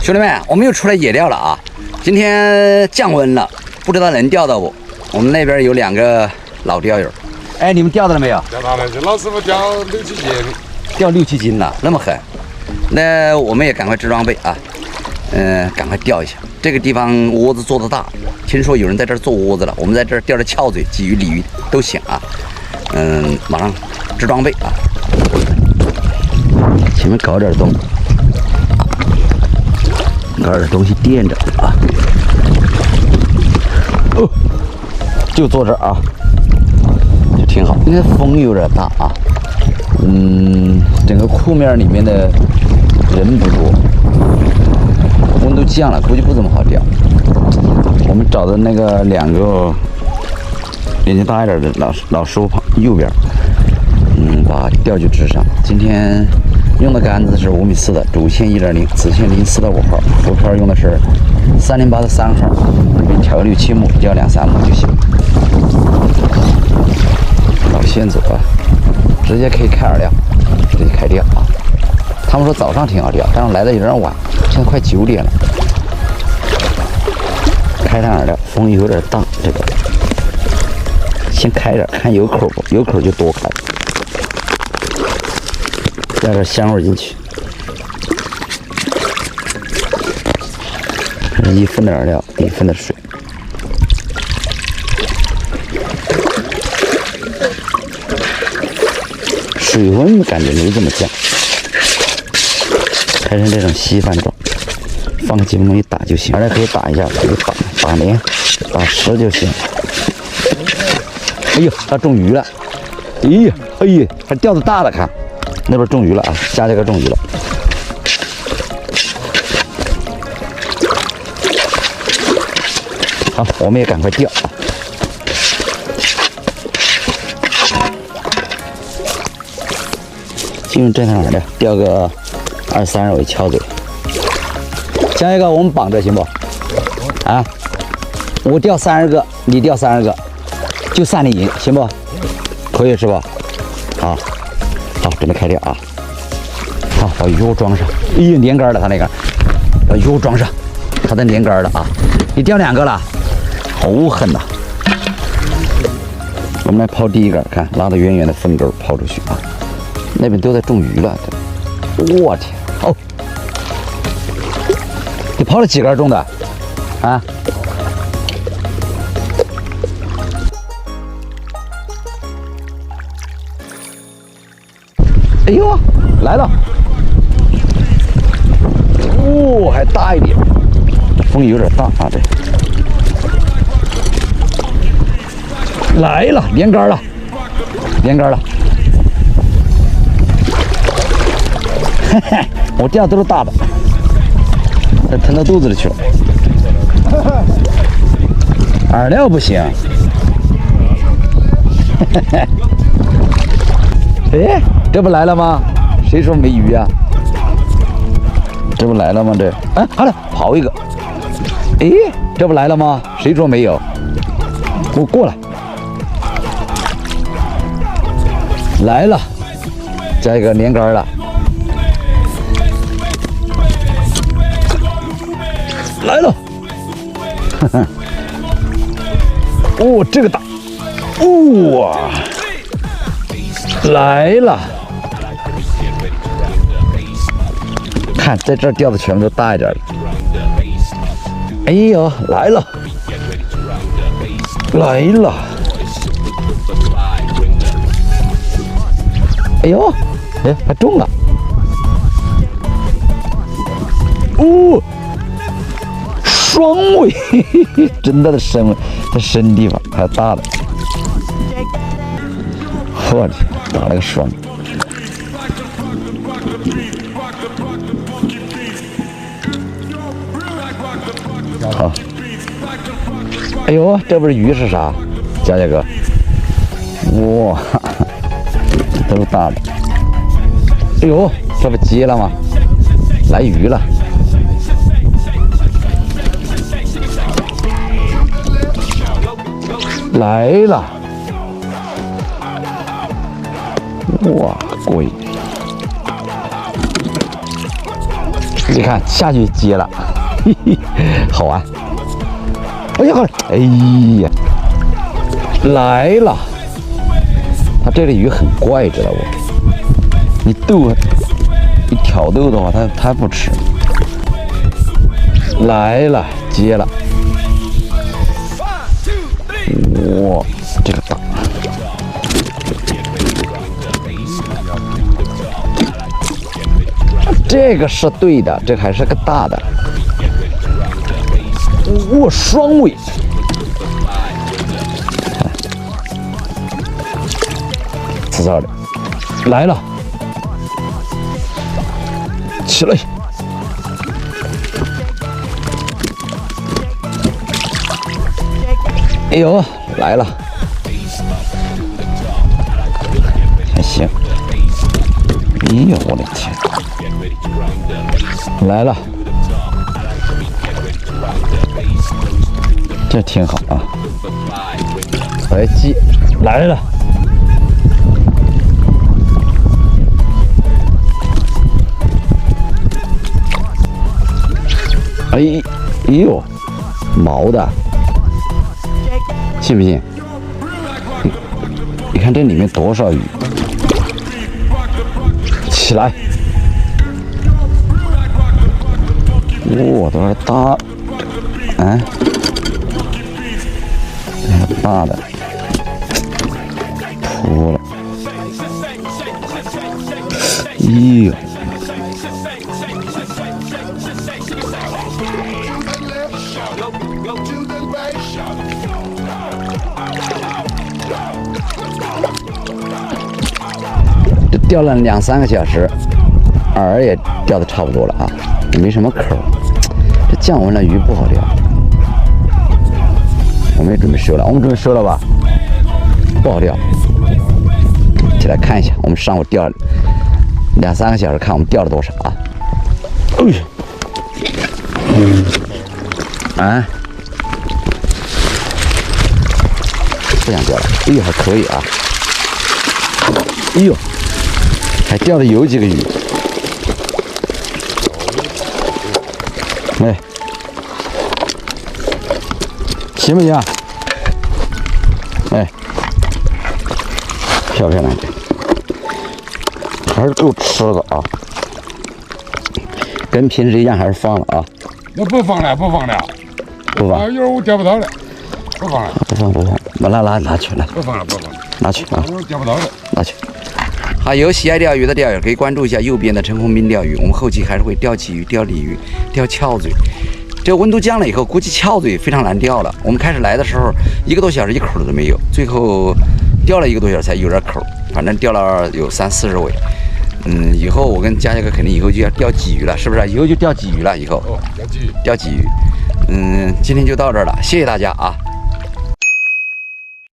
兄弟们，我们又出来野钓了啊！今天降温了，不知道能钓到不？我们那边有2个老钓友。哎，你们钓到了没有？钓到了，这老师傅钓6、7斤，钓6、7斤了，那么狠。那我们也赶快支装备啊，赶快钓一下。这个地方窝子做得大，听说有人在这儿做窝子了。我们在这儿钓着翘嘴、鲫鱼、鲤鱼都行啊。马上支装备啊！前面搞点东西。搞点东西垫着啊！哦，就坐这儿啊，就挺好。因为风有点大啊，整个库面里面的人不多，温度降了，估计不怎么好钓。我们找的那个2个年纪大一点的老师傅旁右边，把钓具支上。今天用的杆子是5.4米的，主线1.0，子线04的5号，浮漂用的是308的3号，里面调个6、7目，钓2、3目就行。老线组啊，直接可以开饵料，直接开钓啊。他们说早上挺好钓，但是来的有点晚，现在快9点了。开上饵料，风有点大，这个先开点，看有口不，有口就多开。加点香味进去，1分的饵料，1分的水，水温感觉没怎么降，开成这种稀饭状，放个几分钟一打就行，饵料可以打一下，可以打连，打实就行。哎呦，它中鱼了！哎呀，哎呀，还钓的大的，看。那边中鱼了啊，下这个中鱼了。好，我们也赶快钓啊。就用这趟饵料钓个2、3尾翘嘴。下一个我们绑着行不？啊，我钓30个，你钓30个，就算你赢，行不？可以是吧？好。好，准备开钓啊！好，把鱼装上。哎呀，连杆了，他那个，把鱼装上，他的连杆了啊！你钓2个了，好狠呐！我们来抛第一杆，看拉得远远的分钩抛出去啊！那边都在中鱼了，我天！哦，你抛了几杆中的？啊？哎呦，来了！哦，还大一点，风有点大啊，这来了，连杆了，连杆了！嘿嘿，我钓都是大的，这腾到肚子里去了。饵料不行。嘿嘿嘿，哎。这不来了吗？谁说没鱼啊？这不来了吗？这，哎，好了，跑一个。哎，这不来了吗？谁说没有？给我过来！来了，加一个连杆了。来了，哈哈。哦，这个大，哇，来了。看，在这儿钓的全部都大一点的。哎呦，来了，来了！哎呦，哎，还中了！哦，双尾，真的深尾，在深地方还有大的。我天，打了个双。好，哎呦，这不是鱼是啥？佳佳哥，哇，都是大的。哎呦，这不接了吗？来鱼了。来了，哇，贵！你看下去接了，嘿嘿，好玩。哎呀，哎呀，来了！它这里鱼很怪，知道不？你挑逗的话，它不吃。来了，接了。哇，这个大！这个是对的，这还是个大的。哇，双尾！刺刺的，来了，起来！哎呦，来了，还行。哎呦，我的天！来了，这挺好啊。白鸡来了，哎呦，毛的，信不信？你看这里面多少鱼？起来！哇，都是大，哎，大的，扑了，哎呦，这钓了2、3个小时，饵也钓的差不多了啊，也没什么口。这降温了，鱼不好钓。我们也准备收了，我们准备收了吧？不好钓。起来看一下，我们上午钓2、3个小时，看我们钓了多少啊？哎呦，啊，不想钓了。哎呦，还可以啊。哎呦，还钓了有几个鱼。哎，行不行啊？哎，漂不漂亮？还是够吃的啊，跟平时一样，还是放了啊。那不放了，不放了，不放。一会儿我钓不到了，不放了。不放，把拿去来。不放了，不放了。拿去啊。一会儿钓不到了。拿去。好，有喜爱钓鱼的钓友可以关注一下右边的陈红斌钓鱼，我们后期还是会钓鲫鱼、钓鲤鱼、钓翘嘴。这个温度降了以后，估计翘嘴非常难钓了。我们开始来的时候1个多小时一口都没有，最后钓了1个多小时才有点口，反正钓了有30、40尾。以后我跟佳佳哥肯定以后就要钓鲫鱼了，是不是？以后就钓鲫鱼了，以后哦，钓鲫鱼。钓鲫鱼。今天就到这儿了，谢谢大家啊。